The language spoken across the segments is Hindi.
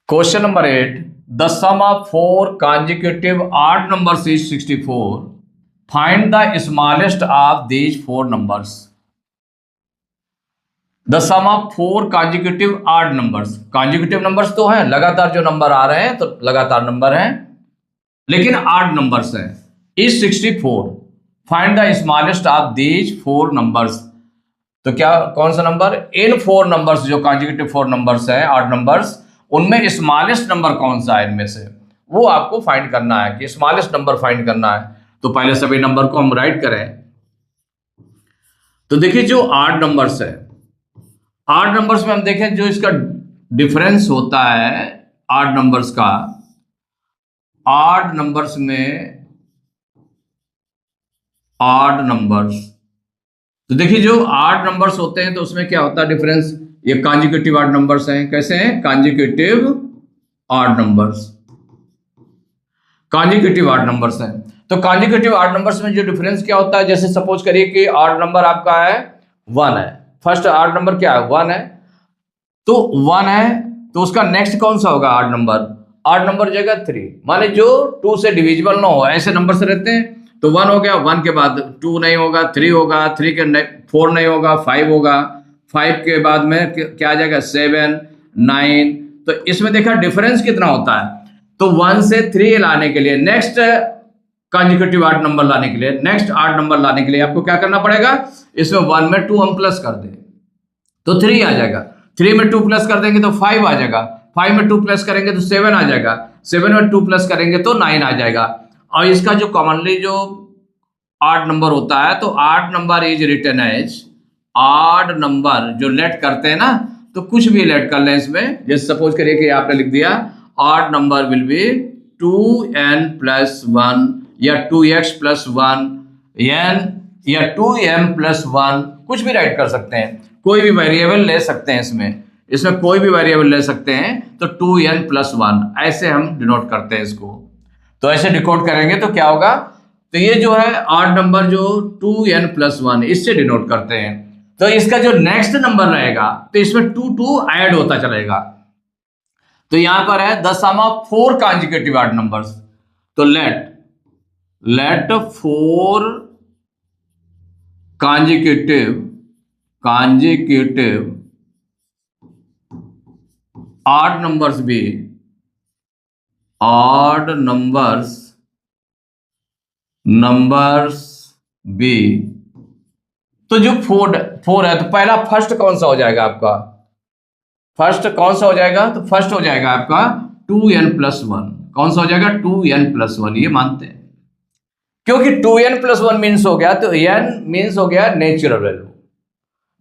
Question number 8. The sum of four consecutive odd numbers is 64. Find the smallest of these four numbers. The sum of four consecutive odd numbers. Consecutive numbers तो हैं, लगातार जो नंबर आ रहे हैं तो लगातार नंबर हैं, लेकिन odd numbers हैं. Is 64. Find the smallest of these four numbers. तो क्या कौन सा नंबर? इन फोर नंबर्स जो कॉन्जिक्यूटिव फोर नंबर्स हैं, ऑड नंबर्स, उनमें स्मॉलेस्ट नंबर कौन सा है इनमें से, वो आपको फाइंड करना है कि स्मॉलेस्ट नंबर फाइंड करना है. तो पहले सभी नंबर को हम राइट करें. तो देखिए जो ऑड नंबर्स है, ऑड नंबर्स में हम देखें जो इसका डिफरेंस होता है ऑड नंबर्स का, ऑड नंबर्स में ऑड नंबर्स, तो देखिए जो ऑड नंबर्स होते हैं तो उसमें क्या होता है डिफरेंस. ये कॉन्जिक्यूटिव ऑड नंबर्स हैं. कैसे हैं? Consecutive odd numbers, consecutive odd numbers हैं. तो कॉन्जिक्यूटिव ऑड नंबर्स में जो डिफरेंस क्या होता है, जैसे सपोज करिए कि ऑड नंबर आपका है 1 है, फर्स्ट ऑड नंबर क्या है 1 है, तो 1 है तो उसका नेक्स्ट कौन सा होगा ऑड नंबर? ऑड नंबर जगह 3, माने जो 2 से डिविजिबल ना हो, ऐसे नंबर से रहते हैं. तो 1 हो गया, 1 के बाद 2 नहीं होगा, 3 होगा, 3 के 4 नहीं होगा, 5 होगा, 5 के बाद में क्या आ जाएगा 7, 9. तो इसमें देखा डिफरेंस कितना होता है. तो 1 से 3 लाने के लिए, नेक्स्ट कॉन्जिक्यूटिव ऑड नंबर लाने के लिए, नेक्स्ट ऑड नंबर लाने के लिए आपको क्या करना पड़ेगा, इसमें 1 में 2 हम प्लस कर दें तो 3 आ जाएगा, 3 में 2 प्लस कर देंगे तो 5 आ जाएगा, 5 में 2 प्लस करेंगे तो 7 आ जाएगा, 7 में 2 प्लस करेंगे तो 9 आ जाएगा. और इसका जो कॉमनली जो ऑड नंबर होता है, तो odd number is written as, odd number जो लेट करते हैं ना, तो कुछ भी लेट कर लें इसमें, जैसे सपोज करिए कि आपने लिख दिया odd number will be 2n plus 1 या 2x प्लस 1 n या 2m प्लस 1, कुछ भी राइट कर सकते हैं, कोई भी वेरिएबल ले सकते हैं इसमें कोई भी वेरिएबल ले सकते हैं. तो 2n प्लस 1 ऐसे हम डिनोट करते हैं इसको. तो ऐसे डिकोड करेंगे तो क्या होगा, तो ये जो है ऑड नंबर जो 2n प्लस 1 इससे डिनोट करते हैं. तो इसका जो नेक्स्ट नंबर रहेगा तो इसमें 2 ऐड होता चलेगा. तो यहां पर है the sum of four consecutive odd numbers. तो let four consecutive odd numbers भी, ऑड नंबर्स बी. तो जो 4 है तो पहला फर्स्ट कौन सा हो जाएगा आपका, फर्स्ट कौन सा हो जाएगा, तो फर्स्ट हो जाएगा आपका 2n प्लस 1. कौन सा हो जाएगा 2n प्लस 1, ये मानते हैं क्योंकि 2n प्लस 1 मीन्स हो गया, तो n मीन्स हो गया नेचुरल वैल्यू.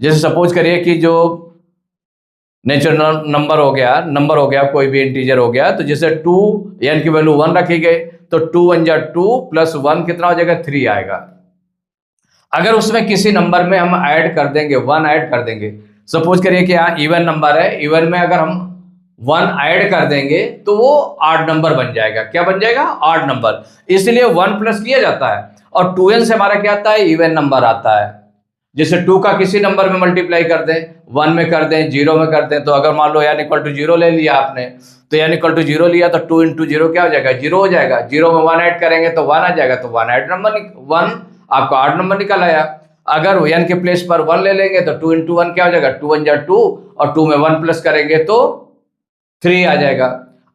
जैसे सपोज करिए कि जो नेचुरल नंबर हो गया कोई भी इंटीजर हो गया, तो जैसे 2 n की वैल्यू 1 रखी गई तो 2 1 जा 2 प्लस 1 कितना हो जाएगा 3 आएगा. अगर उसमें किसी नंबर में हम ऐड कर देंगे 1 ऐड कर देंगे, सपोज करिए कि यहाँ इवन नंबर है, इवन में अगर हम 1 ऐड कर देंगे तो वो ऑड नंबर बन जाएगा. क्या बन जाएगा? Odd number. इसलिए 1 प्लस किया जाता है. और 2n से हमारा क्या आता है? इवन नंबर आता है. जैसे 2 का किसी नंबर में मल्टीप्लाई कर दें, 1 में कर दें, 0 में कर दें, तो अगर मान लो n इक्वल टू 0 ले लिया आपने, तो n इक्वल टू 0 लिया तो 2 इंटू 0 क्या हो जाएगा? 0 हो जाएगा. 0 में 1 ऐड करेंगे तो 1 आ जाएगा, तो 1 ऐड नंबर 1 आपका ऑड नंबर निकल आया. अगर n के प्लेस पर 1 ले लेंगे तो 2 इंटू 1 क्या हो जाएगा? 2 1 जा 2, और 2 में 1 प्लस करेंगे तो 3 आ जाएगा.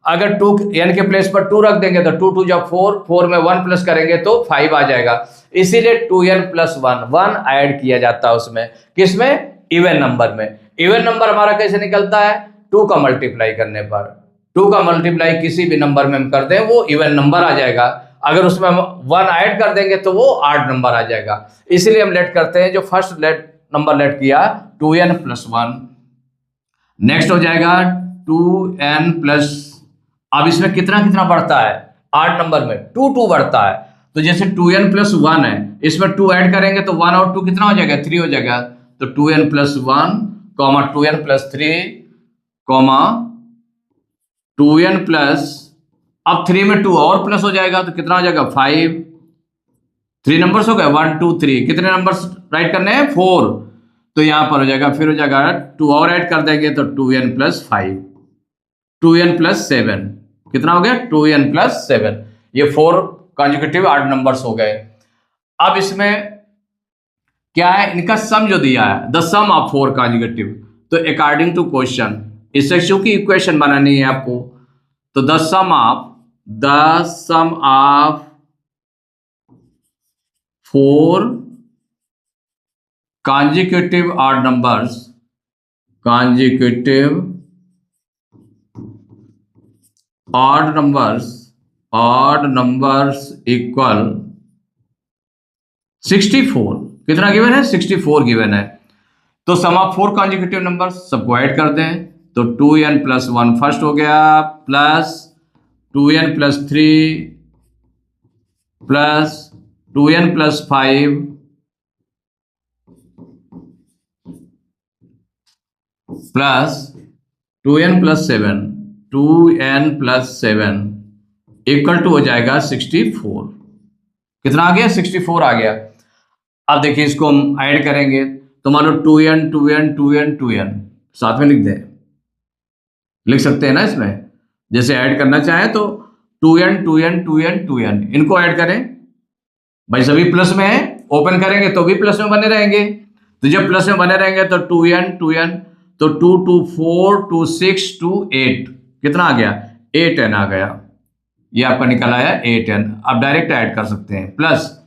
अगर 2 n के प्लेस पर 2 रख देंगे तो 2 2 जा 4, 4 में 1 प्लस करेंगे तो 5 आ जाएगा. इसीलिए 2n प्लस 1 ऐड किया जाता है उसमें, किसमें? इवन नंबर में. इवन नंबर हमारा कैसे निकलता है? 2 का मल्टीप्लाई करने पर, 2 का मल्टीप्लाई किसी भी नंबर में हम कर दें वो इवन नंबर आ जाएगा. अगर उसमें हम 1 ऐड कर देंगे तो वो ऑड नंबर आ जाएगा. इसीलिए हम लेट करते हैं, जो फर्स्ट नंबर लेट किया 2n प्लस 1. नेक्स्ट हो जाएगा 2n प्लस, अब इसमें कितना बढ़ता है ऑड नंबर में? 2 बढ़ता है. तो जैसे 2n प्लस 1 है, इसमें 2 ऐड करेंगे तो 1 और 2 कितना हो जाएगा? 3 हो जाएगा. तो 2n plus 1 comma 2n plus 3 comma 2n plus, अब 3 में 2 और प्लस हो जाएगा तो कितना हो जाएगा? 5. 3 नंबर्स हो गए 1 2 3, कितने नंबर्स राइट करने हैं? 4. तो यहां पर हो जाएगा, फिर हो जाएगा 2 और ऐड कर देंगे तो 2n प्लस 5. 2n प्लस 7, कितना हो गया 2n प्लस 7, ये 4 कॉन्जिक्यूटिव ऑड नंबर्स हो गए। अब इसमें क्या है, इनका सम जो दिया है, द सम ऑफ 4 कॉन्जिक्यूटिव, तो अकॉर्डिंग टू क्वेश्चन इससे क्योंकि इक्वेशन बनानी है आपको, तो the sum of 4 consecutive odd numbers equal 64, कितना गिवन है 64 गिवन है। तो सम ऑफ 4 consecutive नंबर सबको ऐड कर दें, तो 2n प्लस 1 फर्स्ट हो गया, plus 2n plus 3 plus 2n plus 5 plus 2n plus 7 equal to हो जाएगा 64। कितना आ गया 64 आ गया। अब देखिए इसको हम ऐड करेंगे, तो मान लो 2n साथ में लिख सकते हैं ना इसमें, जैसे ऐड करना चाहे तो 2n इनको ऐड करें, भाई सभी प्लस में है, ओपन करेंगे तो भी प्लस में बने रहेंगे, तो जब प्लस में बने रहेंगे तो 2n तो 2 2 4 2 6 2 8, कितना आ गया 8n आ गया, ये आपका निकल आया 8n। अब डायरेक्ट ऐड कर सकते हैं, प्लस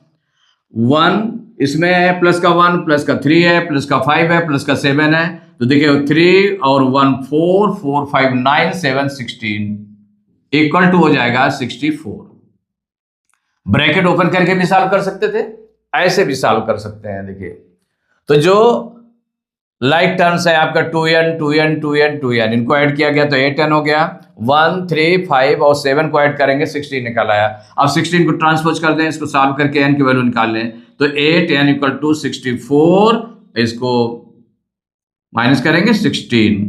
1 इसमें है, प्लस का 1 प्लस का 3 है, प्लस का 5 है, प्लस का 7 है, तो देखिए 3 और 1 4 4 5 9 7 16 इक्वल टू हो जाएगा 64। ब्रैकेट ओपन करके भी सॉल्व कर सकते थे, ऐसे भी सॉल्व कर सकते हैं। देखिए तो जो लाइक टर्म्स है आपका 2n इनको ऐड किया गया तो 8n हो गया, 1 3 5 और 7 को ऐड करेंगे 16 निकल आया। अब 16 को ट्रांसपोज कर दें, इसको सॉल्व करके n की वैल्यू निकाल लें, तो 8n इक्वल टू 64, इसको माइनस करेंगे 16,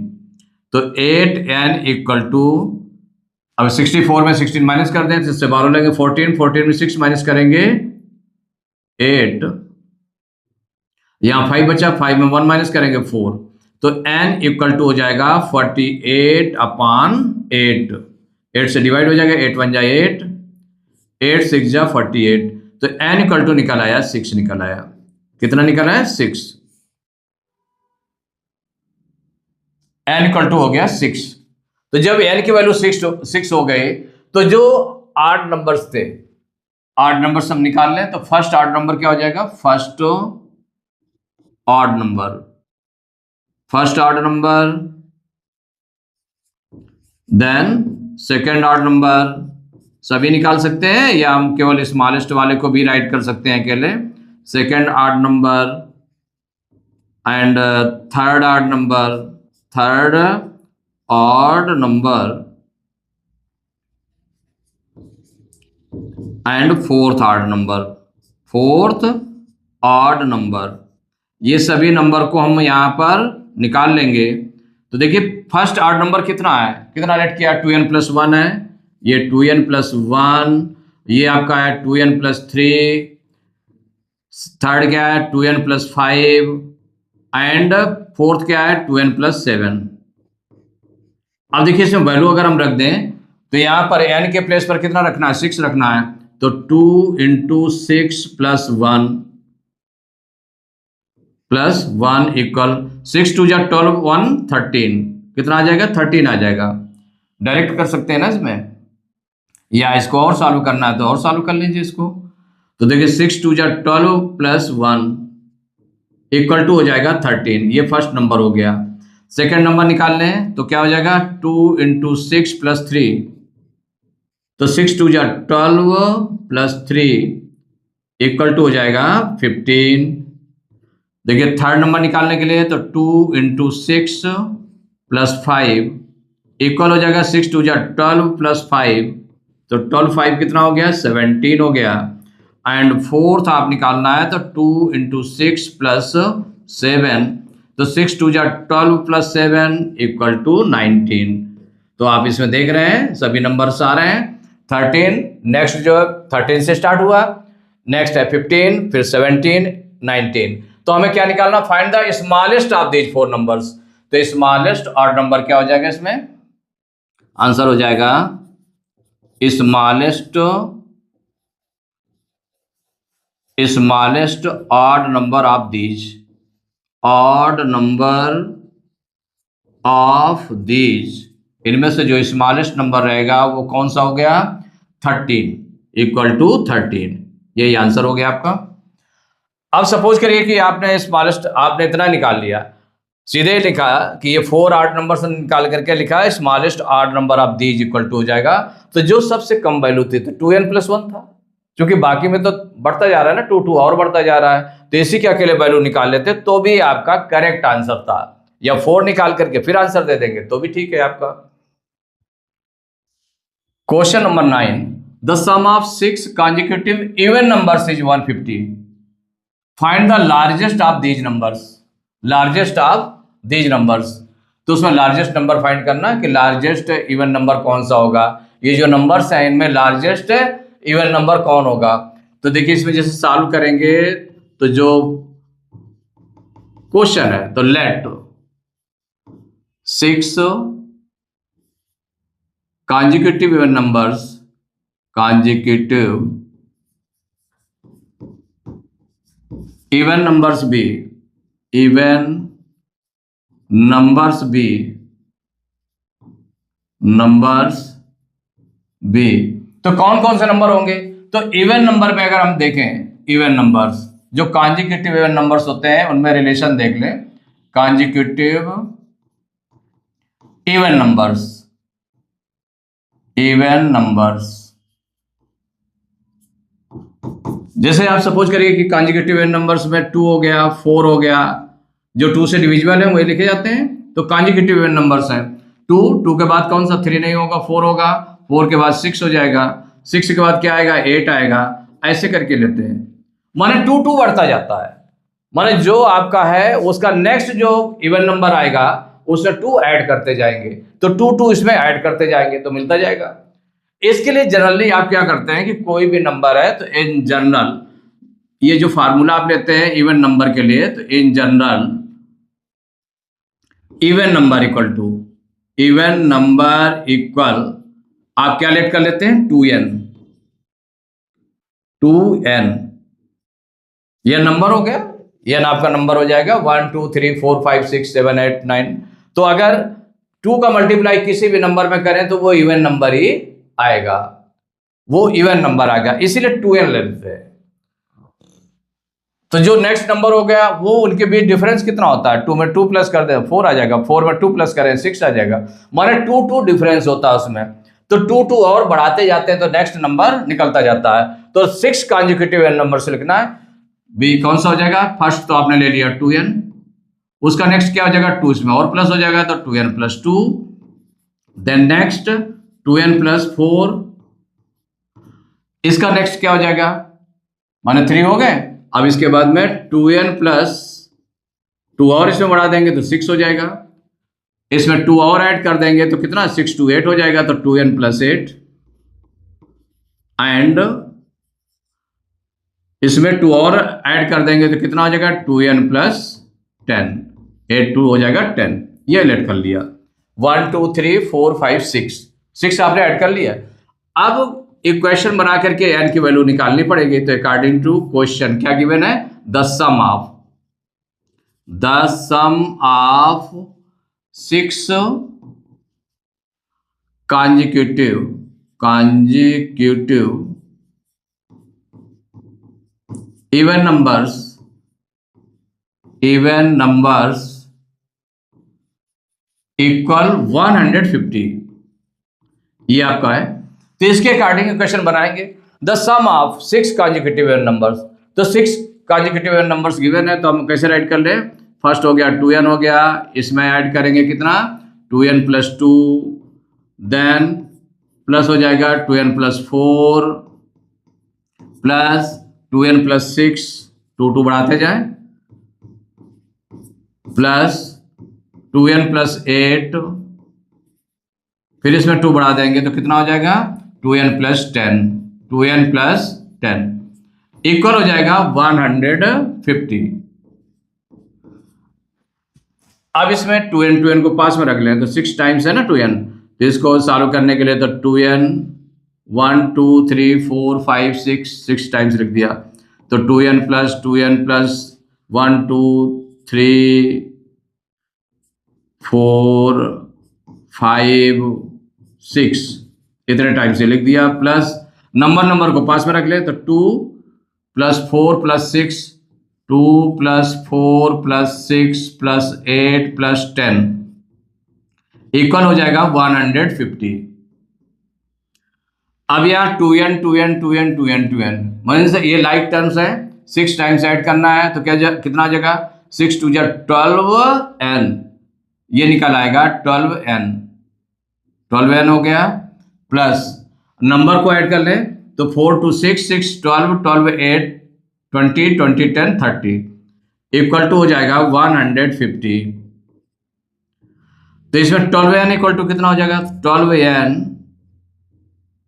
तो 8n इक्वल टू, अब 64 में 16 माइनस कर दें, इससे 12 लेंगे 14 में 6 माइनस करेंगे 8, यहां 5 बचा, 5 में 1 माइनस करेंगे 4, तो n इक्वल टू हो जाएगा 48/8, 8 से डिवाइड हो जाएगा, 8 1 जा 8, 8 6 जा 48, तो n इक्वल टू निकल आया 6 निकल आया। कितना निकल आया 6, n इक्वल टू हो गया 6। तो जब n की वैल्यू 6 हो गई, तो जो 8 नंबर्स थे, 8 नंबर्स हम निकाल लें, तो फर्स्ट 8 नंबर क्या हो जाएगा, first odd number, then second odd number, सभी निकाल सकते हैं या हम केवल स्मॉलेस्ट वाले को भी राइट कर सकते हैं अकेले, second odd number and third odd number and fourth odd number, ये सभी नंबर को हम यहां पर निकाल लेंगे। तो देखिए फर्स्ट ऑड नंबर कितना है, कितना रेट किया, 2n प्लस 1 है, ये 2n प्लस 1, ये आपका है 2n प्लस 3, थर्ड क्या है 2n प्लस 5 एंड फोर्थ क्या है 2n प्लस 7। अब देखिए इसमें वैल्यू अगर हम रख दें, तो यहां पर n के प्लेस पर कितना रखना है, 6 रखना है, तो 2 × 6 प्लस 1 इक्वल 6 2 जा 12 1 13, कितना आ जाएगा 13 आ जाएगा। डायरेक्ट कर सकते हैं ना इसमें, या इसको और सॉल्व करना है तो और सॉल्व कर लीजिए इसको। तो देखिए 6 2 जा 12 प्लस 1 इक्वल टू हो जाएगा 13, ये फर्स्ट नंबर हो गया। सेकेंड नंबर निकाल लें तो क्या हो जाएगा 2 × 6 प्लस 3, तो 6 2 जा 12 प्लस 3 इक्वल टू हो जाएगा 15। देखिए थर्ड नंबर निकालने के लिए तो 2 × 6 प्लस 5 इक्वल हो जाएगा 6 2 जा 12 प्लस 5, तो 12 5 कितना हो गया 17 हो गया। एंड फोर्थ आप निकालना है तो 2 × 6 प्लस 7, तो 6 2 जा 12 प्लस 7 इक्वल टू 19। तो आप इसमें देख रहे हैं सभी नंबर्स आ रहे हैं। 13 नेक्स्ट जो 13 से स्टार्ट हुआ, नेक्स्ट है 15, फिर 17 19। तो हमें क्या निकालना, find the smallest of these 4 numbers. तो स्मॉलेस्ट ऑड नंबर क्या हो जाएगा इसमें आंसर हो जाएगा smallest odd number of these, odd number of these, इनमें से जो स्मॉलेस्ट नंबर रहेगा वो कौन सा हो गया, 13, इक्वल टू 13। यही आंसर हो गया आपका। अब सपोज करिए कि आपने स्मॉलेस्ट, आपने इतना निकाल लिया, सीधे लिखा कि ये 4 ऑड नंबर से निकाल करके लिखा है smallest odd number of these equal to हो जाएगा। तो जो सबसे कम वैल्यू थी तो 2n+1 था, क्योंकि बाकी में तो बढ़ता जा रहा है ना, 2 और बढ़ता जा रहा है, तो इसी के अकेले वैल्यू निकाल लेते तो भी आपका करेक्ट आंसर था, या 4 निकाल करके फिर आंसर दे देंगे तो भी ठीक है आपका। Question number 9, the sum of 6 consecutive even numbers is 150, find the largest of these numbers, largest of these numbers. तो उसमें लार्जेस्ट नंबर फाइंड करना कि लार्जेस्ट इवन नंबर कौन सा होगा, ये जो नंबर्स हैं इनमें लार्जेस्ट इवन नंबर कौन होगा। तो देखिए इसमें जैसे सॉल्व करेंगे तो जो क्वेश्चन है, तो late 6 consecutive even numbers, consecutive even numbers be, even numbers be, numbers be, तो कौन कौन से नंबर होंगे। तो इवन नंबर में अगर हम देखें, इवन नंबर्स जो कॉन्जिक्यूटिव इवन नंबर्स होते हैं उनमें रिलेशन देख लें, consecutive even numbers, even numbers, जैसे आप सपोज करिए कि कॉन्जिक्यूटिव इवन नंबर्स में 2 हो गया, 4 हो गया, जो 2 से डिविजिबल है वही लिखे जाते हैं, तो कॉन्जिक्यूटिव इवन नंबर्स हैं। 2 के बाद कौन सा 3 नहीं होगा, 4 होगा, 4 के बाद 6 हो जाएगा, 6 के बाद क्या आएगा, 8 आएगा, ऐसे करके लेते हैं। माने 2 बढ़ता जाता है, माने जो आपका है उसका नेक्स्ट जो इवन नंबर आएगा उसमें 2 ऐड करते जाएंगे, तो 2 इसमें ऐड करते जाएंगे तो मिलता जाएगा। इसके लिए जनरली आप क्या करते हैं कि कोई भी नंबर है तो इन जनरल, ये जो फार्मूला आप लेते हैं इवन नंबर के लिए, तो in general even number equal to, even number equal आप क्या लेट कर लेते हैं, 2n, 2n, यह नंबर हो गया, यह आपका नंबर हो जाएगा 1 2 3 4 5 6 7 8 9। तो अगर 2 का मल्टीप्लाई किसी भी नंबर में करें तो वो इवन नंबर ही आएगा, वो इवन नंबर आ गया, इसीलिए 2n ले लेते हैं। तो जो नेक्स्ट नंबर हो गया वो उनके बीच डिफरेंस कितना होता है, 2 में 2 प्लस कर दें 4 आ जाएगा, 4 में 2 प्लस करें 6 आ जाएगा, माने 2 डिफरेंस होता है उसमें, तो 2 और बढ़ाते जाते हैं तो नेक्स्ट नंबर निकलता जाता है। तो 6 कॉन्जिक्यूटिव नंबर से लिखना है, बी कौन सा हो जाएगा, फर्स्ट तो आपने ले लिया 2n, उसका नेक्स्ट क्या हो जाएगा, 2 इसमें और प्लस हो जाएगा तो 2n+2, देन नेक्स्ट 2n+4, इसका नेक्स्ट क्या हो जाएगा, माने 3 हो गए। अब इसके बाद में 2n+2 और इसमें बढ़ा देंगे तो 6 हो जाएगा, इसमें 2 और ऐड कर देंगे तो कितना, 6 2 8 हो जाएगा, तो 2n+8, एंड इसमें 2 और ऐड कर देंगे तो कितना हो जाएगा, 2n+10, 8 2 हो जाएगा 10। ये लेट कर लिया, 1 2 3 4 5 6 आपने ऐड कर लिया। अब इक्वेशन बना करके n की वैल्यू निकालनी पड़ेगी, तो अकॉर्डिंग टू क्वेश्चन क्या गिवन है, the sum of 6 consecutive even numbers equal 150, ये आपका है। तो इसके अकॉर्डिंग क्वेश्चन बनाएंगे, the sum of 6 consecutive even numbers, तो 6 consecutive even numbers गिवन है, तो हम कैसे राइट कर ले, फर्स्ट हो गया 2n हो गया, इसमें ऐड करेंगे कितना, 2n+2, देन प्लस हो जाएगा 2n+4 प्लस 2n+6, 2 बढ़ाते जाए, प्लस 2n+8, फिर इसमें 2 बढ़ा देंगे तो कितना हो जाएगा, 2n+10, 2n+10 इक्वल हो जाएगा 150। अब इसमें 2n को पास में रख लें तो 6 टाइम्स है ना 2n, तो इसको सॉल्व करने के लिए तो 2n 1 2 3 4 5 6 टाइम्स लिख दिया, तो 2n प्लस 1 2 3 4 5 6 इतने टाइम से लिख दिया, प्लस नंबर को पास में रख ले, तो 2 plus 4 plus 6 2 plus 4 plus 6 plus 8 plus 10 equal हो जाएगा 150। अब यार 2n 2n 2n 2n 2n मतलब से ये लाइक टर्म्स है, 6 टाइम्स ऐड करना है तो क्या कितना आ जाएगा, 6 2 12n, ये निकल आएगा 12n हो गया, प्लस नंबर को ऐड कर ले तो 4 2 6 6 12 12 8 20 20 10 30 इक्वल टू हो जाएगा 150। तो इसमें 12n इक्वल टू कितना हो जाएगा, 12n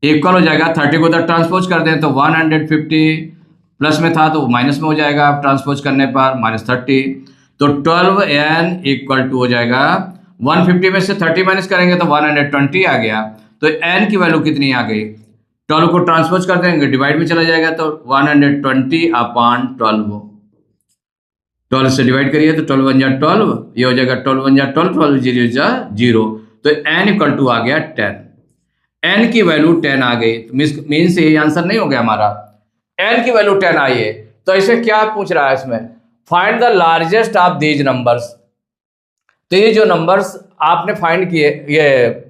इक्वल हो जाएगा 30 को उधर ट्रांसपोज कर दें तो 150 प्लस में था तो माइनस में हो जाएगा, ट्रांसपोज करने पर -30, तो 12n इक्वल टू हो जाएगा 150 में से 30 माइनस करेंगे तो 120 आ गया। तो n की वैल्यू कितनी आ गई, 12 को ट्रांसपोज कर देंगे डिवाइड में चला जाएगा तो 120/12, 12 से डिवाइड करिए तो 12 1 12, ये हो जाएगा 12 1 12 12 0 0, तो n इक्वल टू आ गया 10, n की वैल्यू 10 आ गई, मीन्स ये आंसर नहीं हो गया हमारा, n की वैल्यू 10 आई है। तो इसे क्या पूछ रहा है इसमें, find the largest of these numbers. तो ये जो नंबर्स आपने फाइंड किए, ये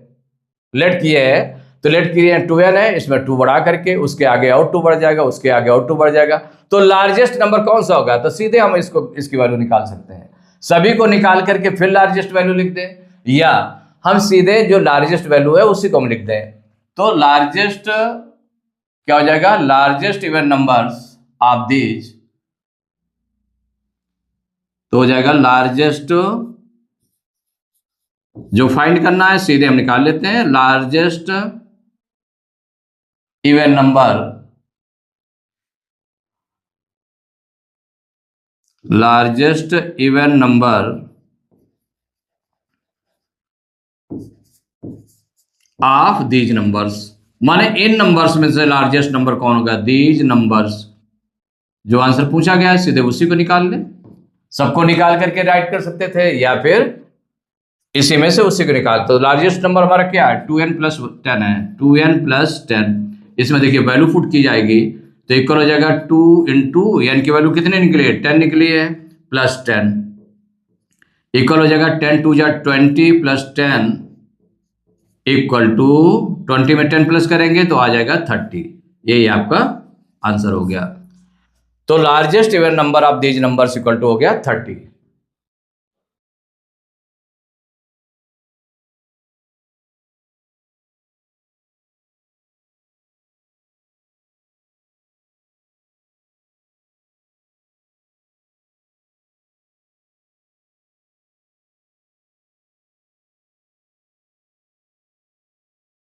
लेट किए हैं, तो लेट किए 2n है, इसमें 2 बढ़ा करके उसके आगे और 2 बढ़ जाएगा, उसके आगे और 2 बढ़ जाएगा, तो लार्जेस्ट नंबर कौन सा होगा, तो सीधे हम इसकी वैल्यू निकाल सकते हैं, सभी को निकाल करके फिर लार्जेस्ट वैल्यू लिख दें, या हम सीधे जो लार्जेस्ट वैल्यू है उसी को हम लिख दें। तो लार्जेस्ट क्या हो जाएगा, largest even numbers of these, तो हो जाएगा लार्जेस्ट, जो फाइंड करना है सीधे हम निकाल लेते हैं, largest even number, largest even number of these numbers, माने इन नंबर्स में से लार्जेस्ट नंबर कौन होगा, दीज नंबर्स, जो आंसर पूछा गया है सीधे उसी को निकाल ले, सबको निकाल करके राइट कर सकते थे या फिर इसी में से उसी को निकाल। तो लार्जेस्ट नंबर हमारा क्या है, 2n + 10 है, 2n + 10, इसमें देखिए वैल्यू पुट की जाएगी तो इक्वल हो जाएगा 2 × n की वैल्यू कितनी निकली है, 10 निकली है, प्लस 10 इक्वल हो जाएगा 10 2 20 + 10 इक्वल टू 20 में 10 प्लस करेंगे तो आ जाएगा 30, यही आपका आंसर हो गया। तो largest even number of these numbers equal to हो गया 30।